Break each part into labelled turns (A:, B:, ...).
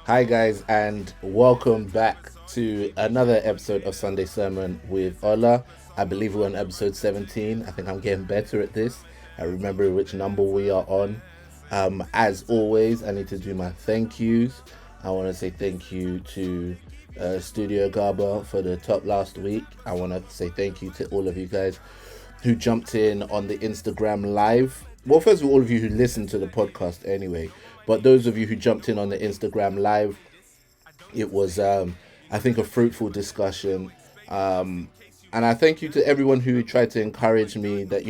A: Hi, guys, and welcome back to another episode of Sunday Sermon with Ola. I believe we're on episode 17. I think I'm getting better at this. I remember which number we are on. As always, I need to do my thank yous. I want to say thank you to Studio Garba for the top last week. I want to say thank you to all of you guys who jumped in on the Instagram live. Well, first of all of you who listened to the podcast anyway, but those of you who jumped in on the Instagram live, it was, I think, a fruitful discussion. Um, and I thank you to everyone who tried to encourage me that,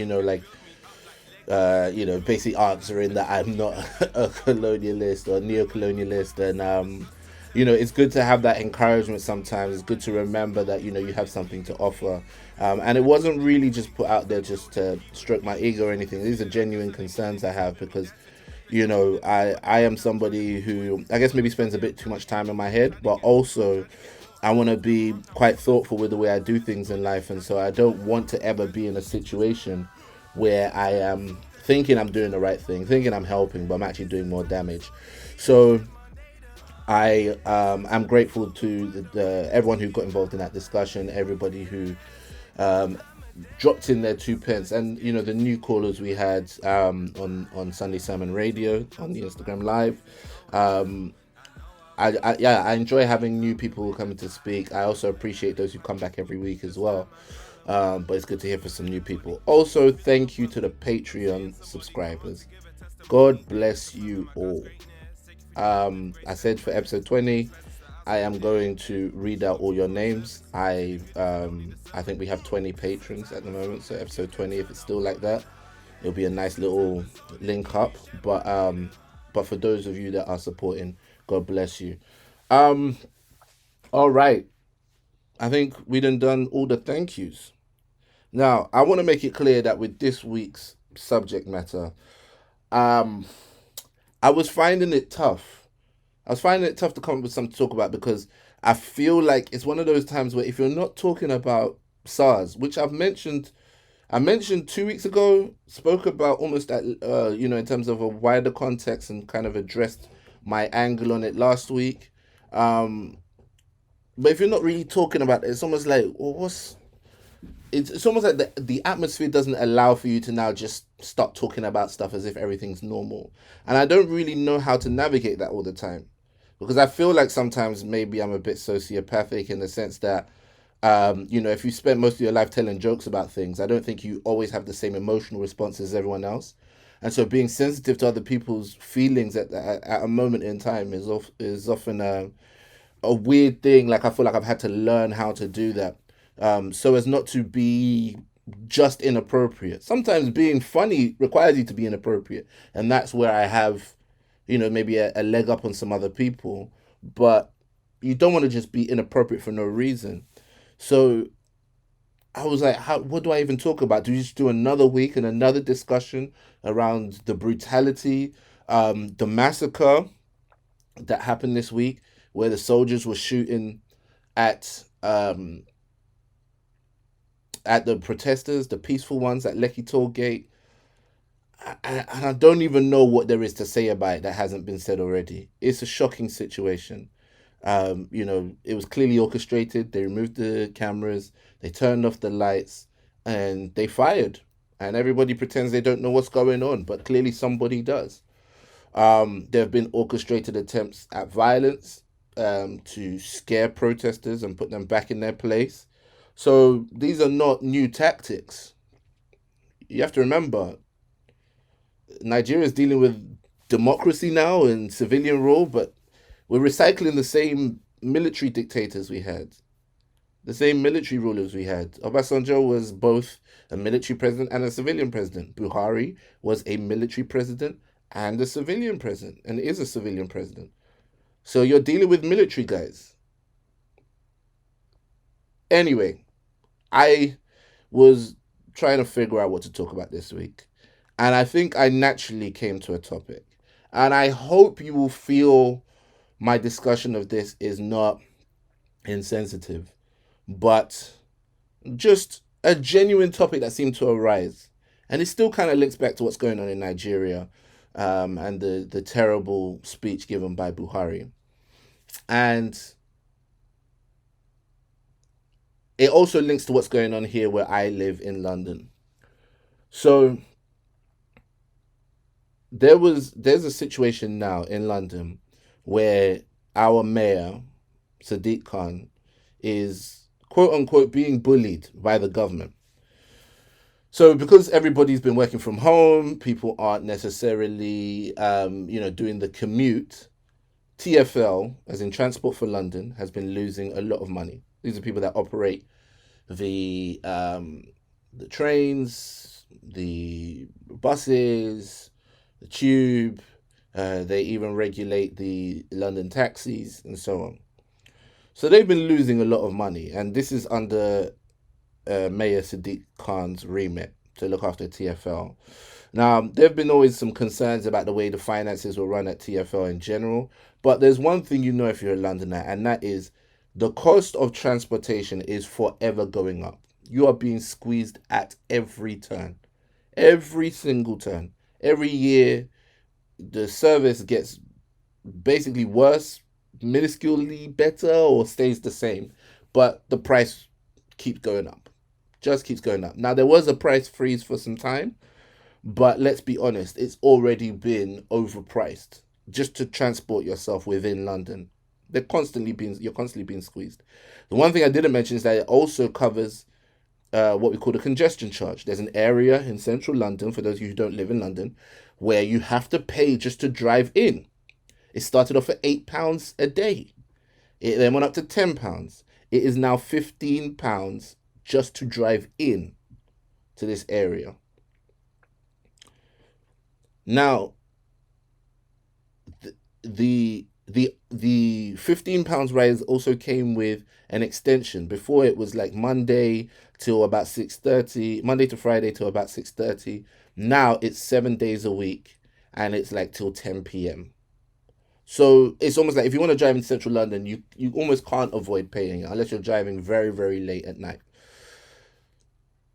A: basically answering that I'm not a colonialist or neo-colonialist. And, it's good to have that encouragement sometimes. It's good to remember that, you have something to offer. And it wasn't really just put out there just to stroke my ego or anything. These are genuine concerns I have because I am somebody who I guess maybe spends a bit too much time in my head, but also I want to be quite thoughtful with the way I do things in life. And so I don't want to ever be in a situation where I am thinking I'm doing the right thing, thinking I'm helping, but I'm actually doing more damage. So I am grateful to everyone who got involved in that discussion, everybody who um, dropped in their 2 pence, and the new callers we had on Sunday Sermon Radio on the Instagram Live. Um, I enjoy having new people coming to speak. I also appreciate those who come back every week as well. But it's good to hear from some new people. Also, thank you to the Patreon subscribers. God bless you all. I said for episode 20, I am going to read out all your names. I think we have 20 patrons at the moment, so episode 20, if it's still like that, it'll be a nice little link up. But for those of you that are supporting, God bless you. Um, all right. I think we done all the thank yous. Now, I want to make it clear that with this week's subject matter, um, I was finding it tough. I was finding it tough to come up with something to talk about because I feel like it's one of those times where if you're not talking about SARS, which I mentioned 2 weeks ago, spoke about almost at, in terms of a wider context and kind of addressed my angle on it last week. Um, but if you're not really talking about it, it's almost like, well, it's almost like the atmosphere doesn't allow for you to now just stop talking about stuff as if everything's normal. And I don't really know how to navigate that all the time because I feel like sometimes maybe I'm a bit sociopathic in the sense that if you spend most of your life telling jokes about things, I don't think you always have the same emotional response as everyone else. And so being sensitive to other people's feelings at a moment in time is often a weird thing. Like I feel like I've had to learn how to do that, so as not to be just inappropriate. Sometimes being funny requires you to be inappropriate, and that's where I have, maybe a leg up on some other people. But you don't want to just be inappropriate for no reason. So I was like, how? What do I even talk about? Do you just do another week and another discussion around the brutality, the massacre that happened this week, where the soldiers were shooting at at the protesters, the peaceful ones at Lekki Toll Gate. And I don't even know what there is to say about it that hasn't been said already. It's a shocking situation. It was clearly orchestrated. They removed the cameras, they turned off the lights, and they fired. And everybody pretends they don't know what's going on, but clearly somebody does. There have been orchestrated attempts at violence to scare protesters and put them back in their place. So these are not new tactics. You have to remember, Nigeria is dealing with democracy now and civilian rule, but we're recycling the same military dictators we had, the same military rulers we had. Obasanjo was both a military president and a civilian president. Buhari was a military president and a civilian president, and is a civilian president. So you're dealing with military guys. Anyway, I was trying to figure out what to talk about this week. And I think I naturally came to a topic. And I hope you will feel my discussion of this is not insensitive, but just a genuine topic that seemed to arise. And it still kind of links back to what's going on in Nigeria, and the terrible speech given by Buhari. And it also links to what's going on here where I live in London. So there's a situation now in London where our mayor, Sadiq Khan, is quote unquote being bullied by the government. So because everybody's been working from home, people aren't necessarily doing the commute. TfL, as in Transport for London, has been losing a lot of money. These are people that operate the trains, the buses, the tube. They even regulate the London taxis and so on. So they've been losing a lot of money, and this is under Mayor Sadiq Khan's remit to look after TfL. Now, there have been always some concerns about the way the finances will run at TfL in general, but there's one thing you know if you're a Londoner, and that is the cost of transportation is forever going up. You are being squeezed at every turn, every single turn. Every year, the service gets basically worse, minusculely better, or stays the same, but the price keeps going up. Just keeps going up. Now, there was a price freeze for some time, but let's be honest, it's already been overpriced just to transport yourself within London. You're constantly being squeezed. The one thing I didn't mention is that it also covers what we call the congestion charge. There's an area in central London, for those of you who don't live in London, where you have to pay just to drive in. It started off at £8 a day. It then went up to £10. It is now £15 just to drive in to this area. Now, the £15 rise also came with an extension. Before it was like Monday till about 6:30, Monday to Friday till about 6:30. Now it's 7 days a week, and it's like till 10 p.m. So it's almost like if you want to drive in central London, you almost can't avoid paying it unless you're driving very, very late at night.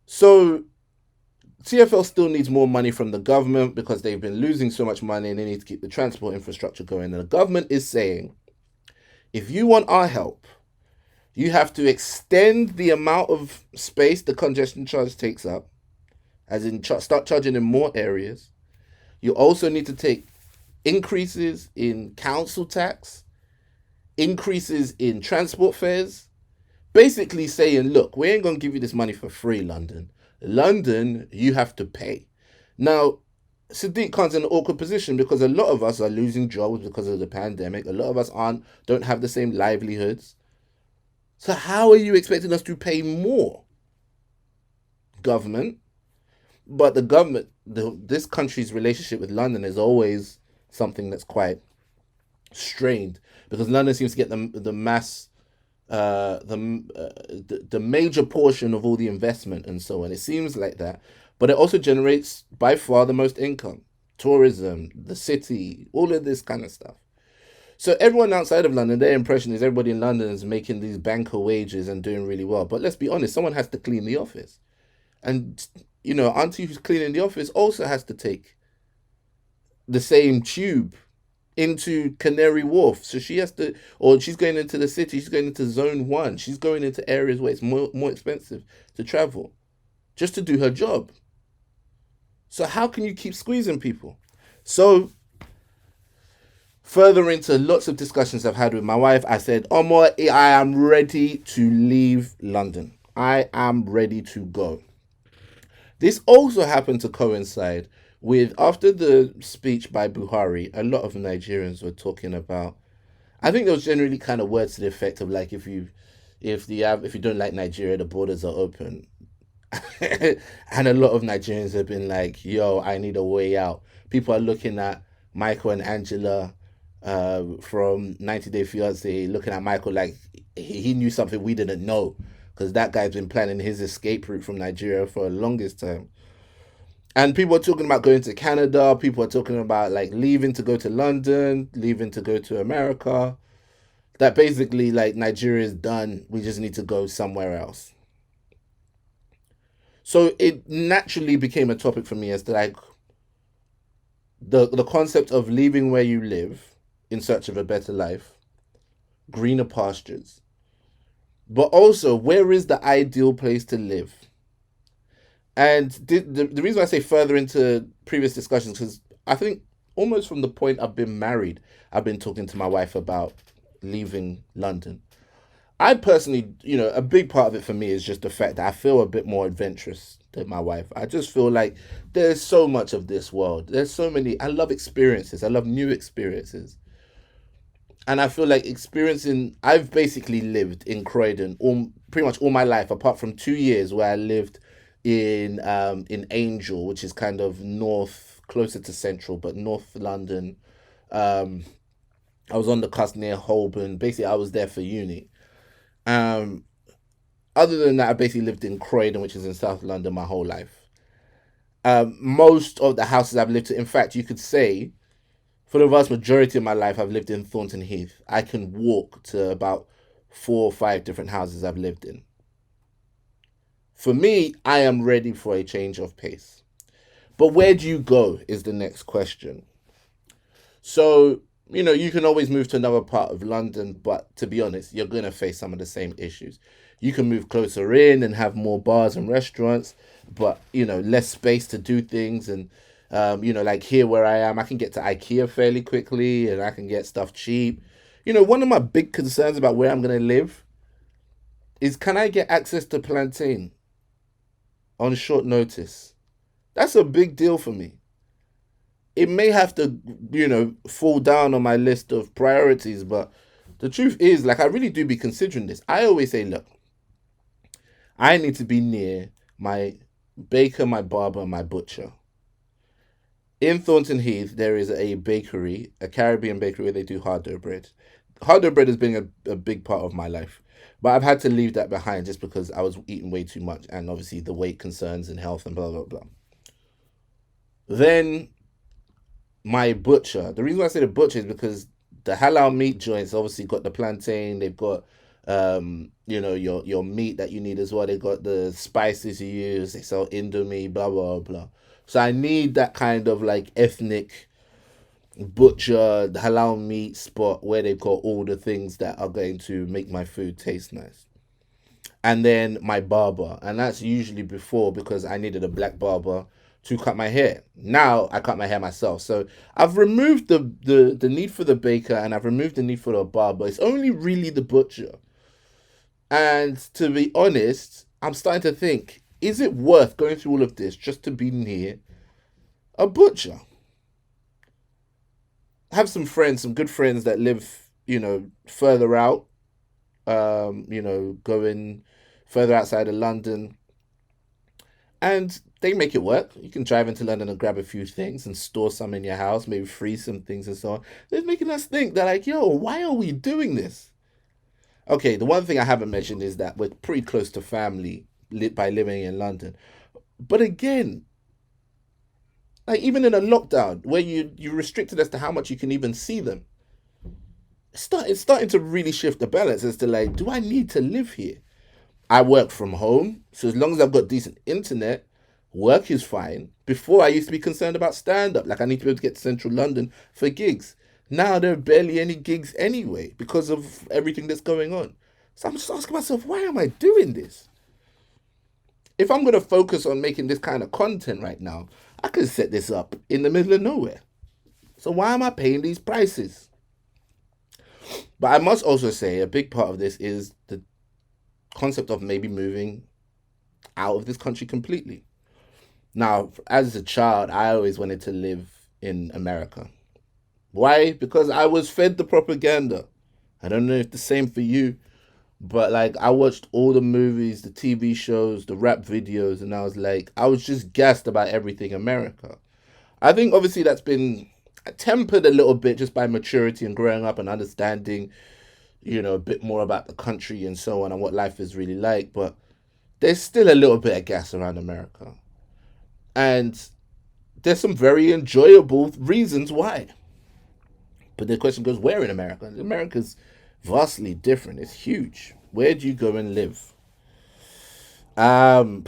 A: So TfL still needs more money from the government because they've been losing so much money and they need to keep the transport infrastructure going. And the government is saying, if you want our help, you have to extend the amount of space the congestion charge takes up, as in start charging in more areas. You also need to take increases in council tax, increases in transport fares, basically saying, look, we ain't going to give you this money for free, London. London, you have to pay. Now, Sadiq Khan's in an awkward position because a lot of us are losing jobs because of the pandemic. A lot of us don't have the same livelihoods. So how are you expecting us to pay more? Government. But the government, this country's relationship with London is always something that's quite strained because London seems to get the mass the major portion of all the investment and so on. It seems like that, but it also generates by far the most income, tourism, the city, all of this kind of stuff. So everyone outside of London, their impression is everybody in London is making these banker wages and doing really well. But let's be honest, someone has to clean the office, and auntie who's cleaning the office also has to take the same tube into Canary Wharf. So she has to, or she's going into the city, she's going into zone one. She's going into areas where it's more expensive to travel just to do her job. So how can you keep squeezing people? So further into lots of discussions I've had with my wife, I said, Omo, I am ready to leave London. I am ready to go. This also happened to coincide with after the speech by Buhari, a lot of Nigerians were talking about. I think there was generally kind of words to the effect of like if you don't like Nigeria, the borders are open, and a lot of Nigerians have been like, "Yo, I need a way out." People are looking at Michael and Angela from 90 Day Fiance, looking at Michael like he knew something we didn't know because that guy's been planning his escape route from Nigeria for the longest time. And people are talking about going to Canada. People are talking about like leaving to go to London, leaving to go to America. That basically like Nigeria is done. We just need to go somewhere else. So it naturally became a topic for me as to like the concept of leaving where you live in search of a better life greener pastures. But also, where is the ideal place to live? And the reason I say further into previous discussions, because I think almost from the point I've been married, I've been talking to my wife about leaving London. I personally, a big part of it for me is just the fact that I feel a bit more adventurous than my wife. I just feel like there's so much of this world. There's so many. I love experiences. I love new experiences. And I feel like experiencing, I've basically lived in Croydon pretty much all my life, apart from 2 years where I lived in Angel, which is kind of north, closer to central, but North London. Um, I was on the cusp near Holborn. Basically, I was there for uni. Um, Other than that, I basically lived in Croydon, which is in South London, my whole life. Most of the houses I've lived in fact, you could say, for the vast majority of my life, I've lived in Thornton Heath. I can walk to about 4 or 5 different houses I've lived in. For me, I am ready for a change of pace. But where do you go is the next question. So, you can always move to another part of London, but to be honest, you're going to face some of the same issues. You can move closer in and have more bars and restaurants, but, less space to do things. And, like here where I am, I can get to IKEA fairly quickly and I can get stuff cheap. One of my big concerns about where I'm going to live is, can I get access to plantain on short notice? That's a big deal for me. It may have to, fall down on my list of priorities, but the truth is, like, I really do be considering this. I always say, look, I need to be near my baker, my barber, my butcher. In Thornton Heath, there is a bakery, a Caribbean bakery where they do hard dough bread. Hard dough bread has been a big part of my life, but I've had to leave that behind just because I was eating way too much and obviously the weight concerns and health and blah, blah, blah. Then my butcher. The reason why I say the butcher is because the halal meat joints obviously got the plantain. They've got your meat that you need as well. They got the spices you use. They sell indomie, blah blah blah. So I need that kind of like ethnic butcher halal meat spot where they've got all the things that are going to make my food taste nice. And then my barber, and that's usually before because I needed a black barber to cut my hair. Now I cut my hair myself. So I've removed the need for the baker and I've removed the need for the barber. It's only really the butcher. And to be honest, I'm starting to think, is it worth going through all of this just to be near a butcher? I have some friends, some good friends that live, further out, going further outside of London. And they make it work. You can drive into London and grab a few things and store some in your house, maybe freeze some things and so on. They're making us think that, like, yo, why are we doing this? Okay, the one thing I haven't mentioned is that we're pretty close to family by living in London. But again, like even in a lockdown where you're restricted as to how much you can even see them, it's starting to really shift the balance as to like, do I need to live here? I work from home, so as long as I've got decent internet, work is fine. Before I used to be concerned about stand up, like I need to be able to get to central London for gigs. Now there are barely any gigs anyway because of everything that's going on. So I'm just asking myself, why am I doing this? If I'm going to focus on making this kind of content right now, I could set this up in the middle of nowhere. So why am I paying these prices? But I must also say a big part of this is the concept of maybe moving out of this country completely. Now, as a child, I always wanted to live in America. Why? Because I was fed the propaganda. I don't know if the same for you, but like I watched all the movies, the TV shows, the rap videos, and I was just gassed about everything America. I think obviously that's been tempered a little bit just by maturity and growing up and understanding, a bit more about the country and so on and what life is really like. But there's still a little bit of gas around America. And there's some very enjoyable reasons why. But the question goes, where in America? America's vastly different. It's huge. Where do you go and live? Um,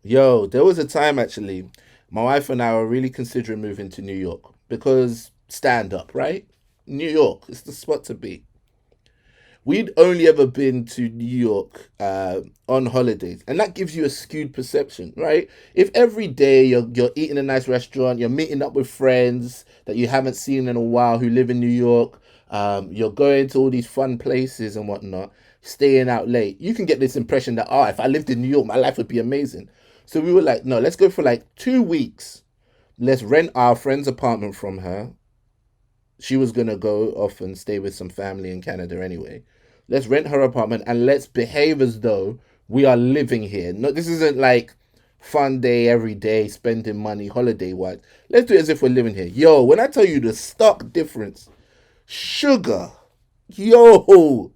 A: there was a time actually, my wife and I were really considering moving to New York because stand up, right? New York is the spot to be. we'd only ever been to New York on holidays, and that gives you a skewed perception, right? If every day you're eating a nice restaurant, you're meeting up with friends that you haven't seen in a while who live in New York, you're going to all these fun places and whatnot, staying out late, you can get this impression that, oh, if I lived in New York, my life would be amazing. So we were like, no, let's go for like 2 weeks. Let's rent our friend's apartment from her. She was gonna go off and stay with some family in Canada anyway. Let's rent her apartment and let's behave as though we are living here. No, this isn't like fun day every day, spending money, holiday wise. Let's do it as if we're living here. Yo, when I tell you the stock difference, sugar, yo,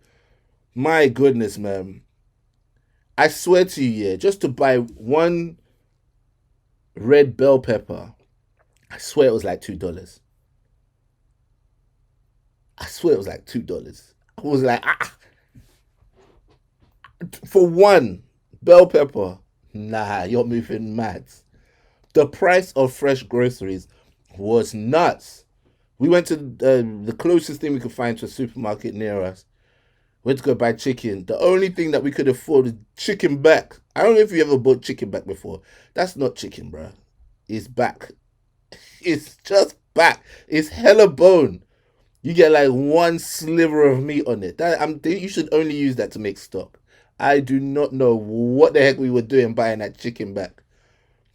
A: my goodness, man. I swear to you, yeah, just to buy one red bell pepper, I swear it was like $2. I swear it was like $2. I was like, for one bell pepper, nah, you're moving mad. The price of fresh groceries was nuts. We went to the closest thing we could find to a supermarket near us. Went to go buy chicken. The only thing that we could afford is chicken back. I don't know if you ever bought chicken back before. That's not chicken, bro. It's back. It's just back. It's hella bone. You get like one sliver of meat on it. You should only use that to make stock. I do not know what the heck we were doing buying that chicken back.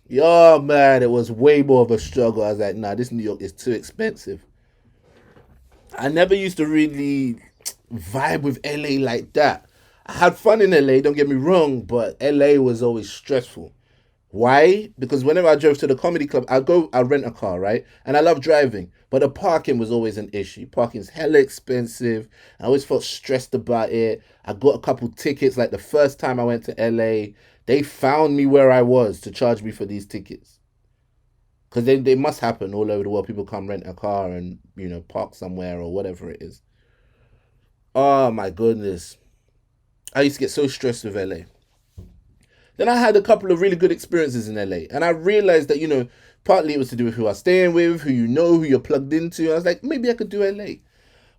A: Yo, man, it was way more of a struggle. I was like, nah, this New York is too expensive. I never used to really vibe with LA like that. I had fun in LA, don't get me wrong, but LA was always stressful. Why? Because whenever I drove to the comedy club, I rent a car, right? And I love driving, but the parking was always an issue. Parking's hella expensive. I always felt stressed about it. I got a couple tickets. Like the first time I went to LA, they found me where I was to charge me for these tickets. Because they must happen all over the world. People come rent a car and, park somewhere or whatever it is. Oh my goodness. I used to get so stressed with LA. Then I had a couple of really good experiences in LA. And I realized that, partly it was to do with who I was staying with, who you know, who you're plugged into. I was like, maybe I could do LA.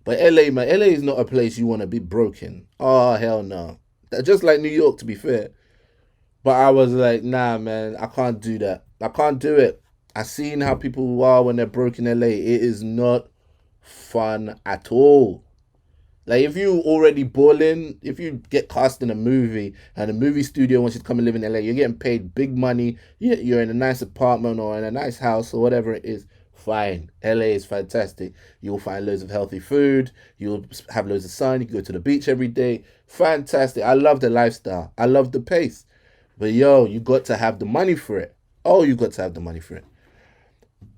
A: But LA, man, LA is not a place you want to be broken. Oh, hell no. Just like New York, to be fair. But I was like, nah, man, I can't do that. I can't do it. I've seen how people are when they're broke in LA. It is not fun at all. Like, if you already balling, if you get cast in a movie and a movie studio wants you to come and live in LA, you're getting paid big money, you're in a nice apartment or in a nice house or whatever it is, fine. LA is fantastic. You'll find loads of healthy food. You'll have loads of sun. You can go to the beach every day. Fantastic. I love the lifestyle. I love the pace. But yo, you got to have the money for it. Oh, you got to have the money for it.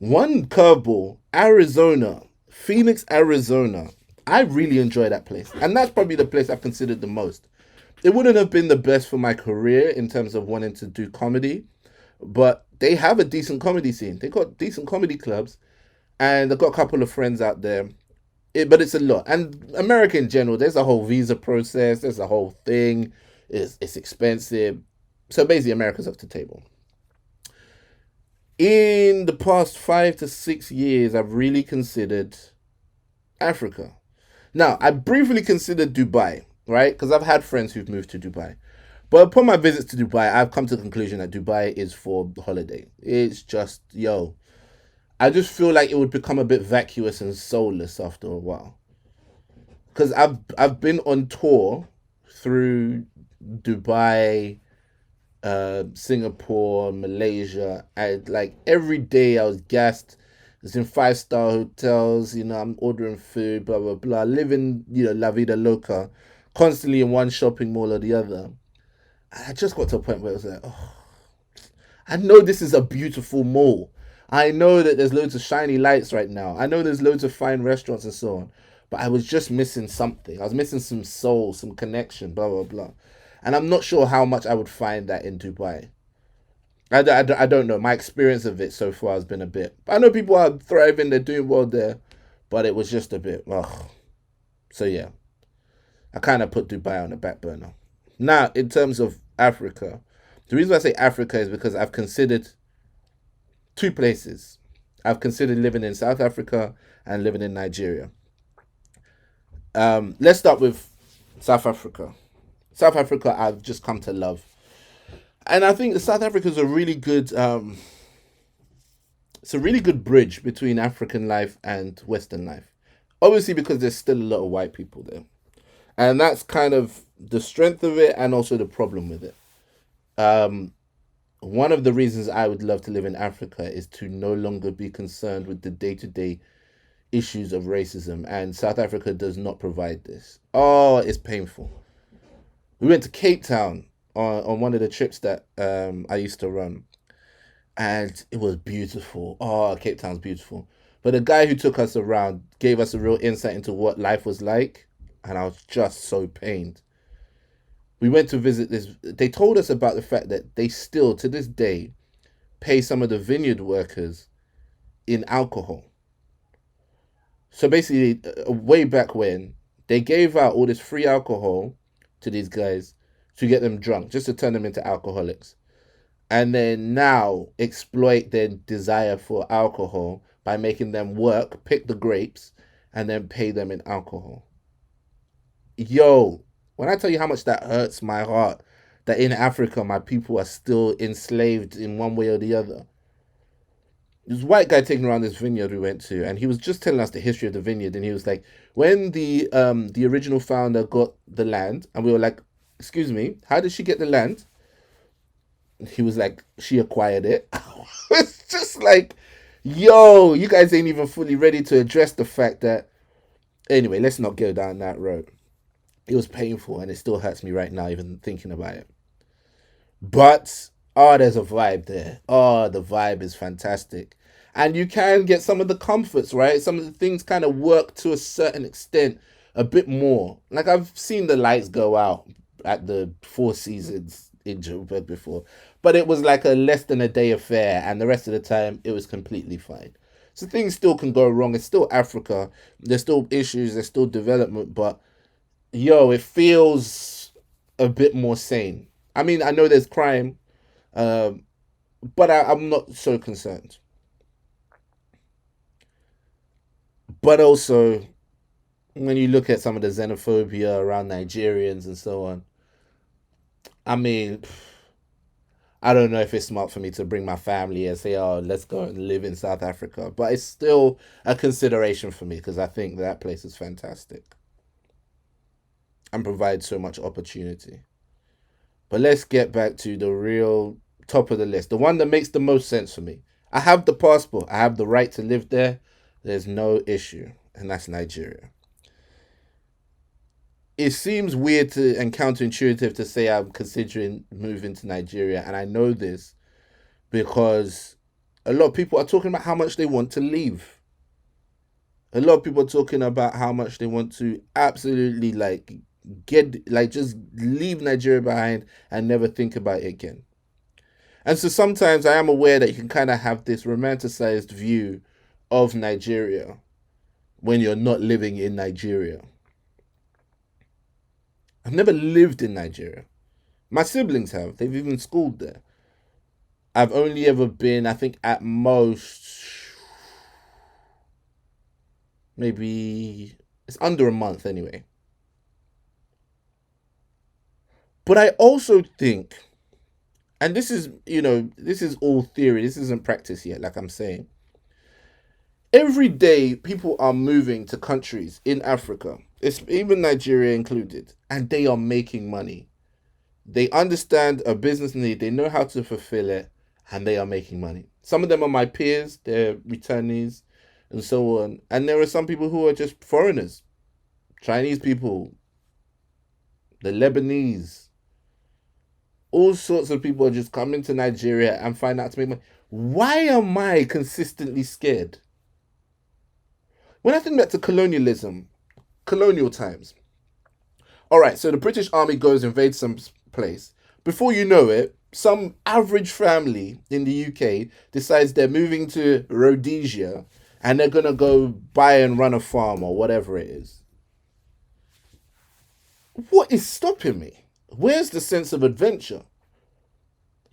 A: One curveball, Arizona, Phoenix, Arizona. I really enjoy that place. And that's probably the place I've considered the most. It wouldn't have been the best for my career in terms of wanting to do comedy, but they have a decent comedy scene. They got decent comedy clubs, and I've got a couple of friends out there. But it's a lot. And America in general, there's a whole visa process. There's a whole thing. It's expensive. So basically, America's off the table. In the past 5 to 6 years, I've really considered Africa. Now, I briefly considered Dubai, right? Because I've had friends who've moved to Dubai. But upon my visits to Dubai, I've come to the conclusion that Dubai is for the holiday. It's just, I just feel like it would become a bit vacuous and soulless after a while. Because I've been on tour through Dubai, Singapore, Malaysia. Like every day I was gassed. It's in 5-star hotels, I'm ordering food, blah, blah, blah. Living, la vida loca, constantly in one shopping mall or the other. I just got to a point where I was like, oh, I know this is a beautiful mall. I know that there's loads of shiny lights right now. I know there's loads of fine restaurants and so on. But I was just missing something. I was missing some soul, some connection, blah, blah, blah. And I'm not sure how much I would find that in Dubai. I don't know. My experience of it so far has been a bit. I know people are thriving, they're doing well there, but it was just a bit. Ugh. So yeah, I kind of put Dubai on the back burner. Now, in terms of Africa, the reason I say Africa is because I've considered 2 places. I've considered living in South Africa and living in Nigeria. Let's start with South Africa. South Africa, I've just come to love, and I think South Africa is a really good. It's a really good bridge between African life and Western life. Obviously, because there's still a lot of white people there, and that's kind of the strength of it, and also the problem with it. Um, One of the reasons I would love to live in Africa is to no longer be concerned with the day to day issues of racism, and South Africa does not provide this. Oh, it's painful. We went to Cape Town on one of the trips that I used to run, and it was beautiful. Oh, Cape Town's beautiful. But the guy who took us around gave us a real insight into what life was like, and I was just so pained. We went to visit this. They told us about the fact that they still, to this day, pay some of the vineyard workers in alcohol. So basically, way back when, they gave out all this free alcohol to these guys to get them drunk, just to turn them into alcoholics. And then now exploit their desire for alcohol by making them work, pick the grapes, and then pay them in alcohol. Yo, when I tell you how much that hurts my heart, that in Africa my people are still enslaved in one way or the other. This white guy taking around this vineyard we went to, and he was just telling us the history of the vineyard, and he was like, when the original founder got the land, and we were like, excuse me, how did she get the land? He was like, she acquired it. It's just like, yo, you guys ain't even fully ready to address the fact that. Anyway, let's not go down that road. It was painful, and it still hurts me right now, even thinking about it. But, oh, there's a vibe there. Oh, the vibe is fantastic. And you can get some of the comforts, right? Some of the things kind of work to a certain extent a bit more. Like, I've seen the lights go out at the Four Seasons in Joburg before, but it was like a less than a day affair, and the rest of the time, it was completely fine. So things still can go wrong. It's still Africa. There's still issues. There's still development, but yo, it feels a bit more sane. I mean, I know there's crime, um, but I'm not so concerned. But also, when you look at some of the xenophobia around Nigerians and so on, I mean, I don't know if it's smart for me to bring my family and say, oh, let's go and live in South Africa. But it's still a consideration for me because I think that place is fantastic and provides so much opportunity. But let's get back to the real top of the list, the one that makes the most sense for me. I have the passport, I have the right to live there. There's no issue, and that's Nigeria. It seems weird to and counterintuitive to say I'm considering moving to Nigeria, and I know this because a lot of people are talking about how much they want to leave. A lot of people are talking about how much they want to absolutely just leave Nigeria behind and never think about it again. And so sometimes I am aware that you can kind of have this romanticized view of Nigeria when you're not living in Nigeria. I've never lived in Nigeria. My siblings have. They've even schooled there. I've only ever been, I think, at most, maybe, it's under a month anyway. But I also think, and this is all theory, this isn't practice yet, like I'm saying. Every day, people are moving to countries in Africa, it's even Nigeria included, and they are making money. They understand a business need, they know how to fulfill it, and they are making money. Some of them are my peers, they're returnees, and so on. And there are some people who are just foreigners, Chinese people, the Lebanese. All sorts of people are just coming to Nigeria and find out to make money. Why am I consistently scared? When I think back to colonialism, colonial times. All right, so the British Army goes invade some place. Before you know it, some average family in the UK decides they're moving to Rhodesia and they're going to go buy and run a farm or whatever it is. What is stopping me? Where's the sense of adventure?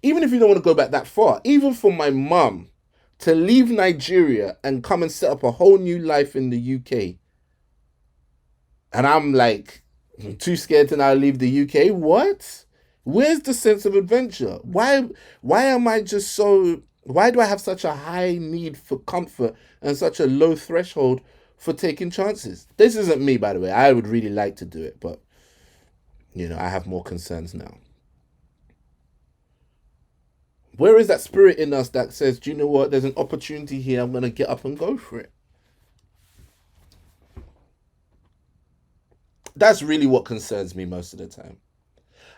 A: Even if you don't want to go back that far, even for my mum to leave Nigeria and come and set up a whole new life in the UK. And I'm like, Too scared to now leave the UK? What? Where's the sense of adventure? Why am I just so why do I have such a high need for comfort and such a low threshold for taking chances? This isn't me, by the way. I would really like to do it, but I have more concerns now. Where is that spirit in us that says, do you know what? There's an opportunity here. I'm going to get up and go for it. That's really what concerns me most of the time.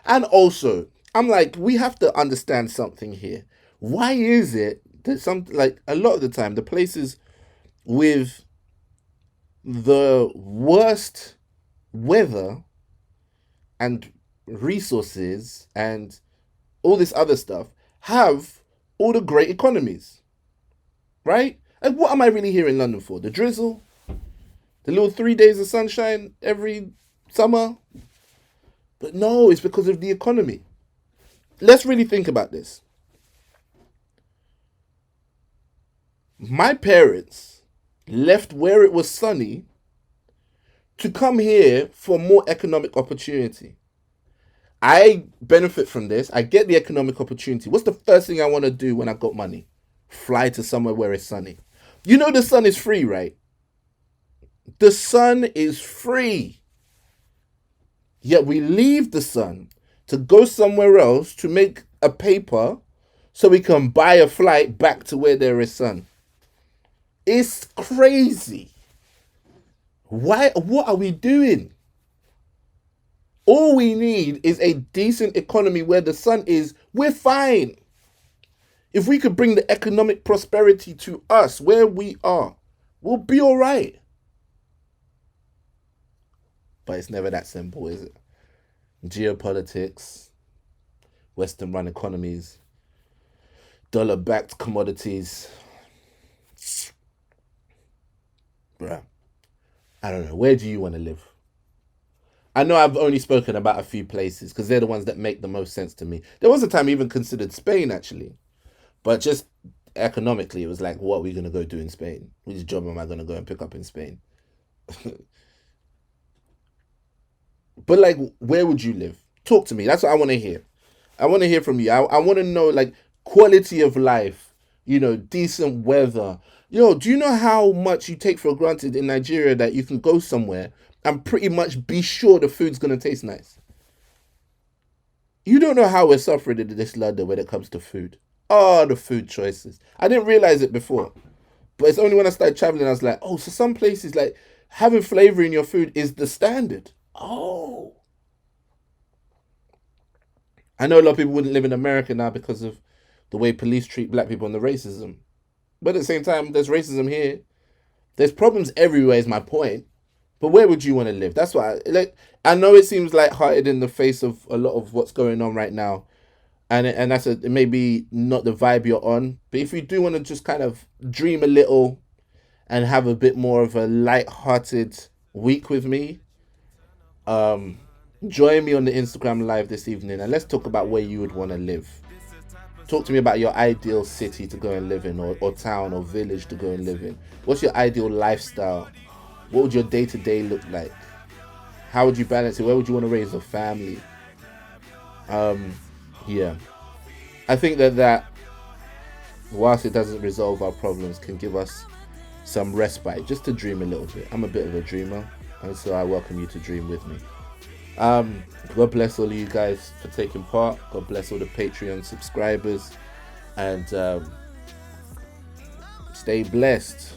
A: And also, I'm like, we have to understand something here. Why is it that a lot of the time, the places with the worst weather and resources and all this other stuff have all the great economies, right? And what am I really here in London for? The drizzle? The little 3 days of sunshine every summer? But no, it's because of the economy. Let's really think about this. My parents left where it was sunny to come here for more economic opportunity. I benefit from this. I get the economic opportunity. What's the first thing I want to do when I got money? Fly to somewhere where it's sunny. The sun is free, right? The sun is free. Yet we leave the sun to go somewhere else to make a paper so we can buy a flight back to where there is sun. It's crazy. Why? What are we doing? All we need is a decent economy where the sun is. We're fine. If we could bring the economic prosperity to us where we are, we'll be all right. But it's never that simple, is it? Geopolitics, Western run economies, dollar-backed commodities. Bruh, I don't know. Where do you want to live? I know I've only spoken about a few places because they're the ones that make the most sense to me. There was a time I even considered Spain, actually. But just economically, it was like, what are we going to go do in Spain? Which job am I going to go and pick up in Spain? But, like, where would you live? Talk to me. That's what I want to hear. I want to hear from you. I want to know, like, quality of life, decent weather. Do you know how much you take for granted in Nigeria that you can go somewhere and pretty much be sure the food's going to taste nice? You don't know how we're suffering in this London when it comes to food. Oh, the food choices. I didn't realize it before. But it's only when I started traveling I was like, oh, so some places, like, having flavor in your food is the standard. Oh. I know a lot of people wouldn't live in America now because of the way police treat black people and the racism. But at the same time, there's racism here. There's problems everywhere is my point. But where would you want to live? That's why I know it seems lighthearted in the face of a lot of what's going on right now. And that's it may be not the vibe you're on. But if you do want to just kind of dream a little and have a bit more of a light-hearted week with me, join me on the Instagram live this evening and let's talk about where you would want to live. Talk to me about your ideal city to go and live in, or town or village to go and live in. What's your ideal lifestyle? What would your day-to-day look like? How would you balance it? Where would you want to raise a family? Yeah. I think that whilst it doesn't resolve our problems, can give us some respite just to dream a little bit. I'm a bit of a dreamer, and so I welcome you to dream with me. God bless all of you guys for taking part. God bless all the Patreon subscribers, and stay blessed.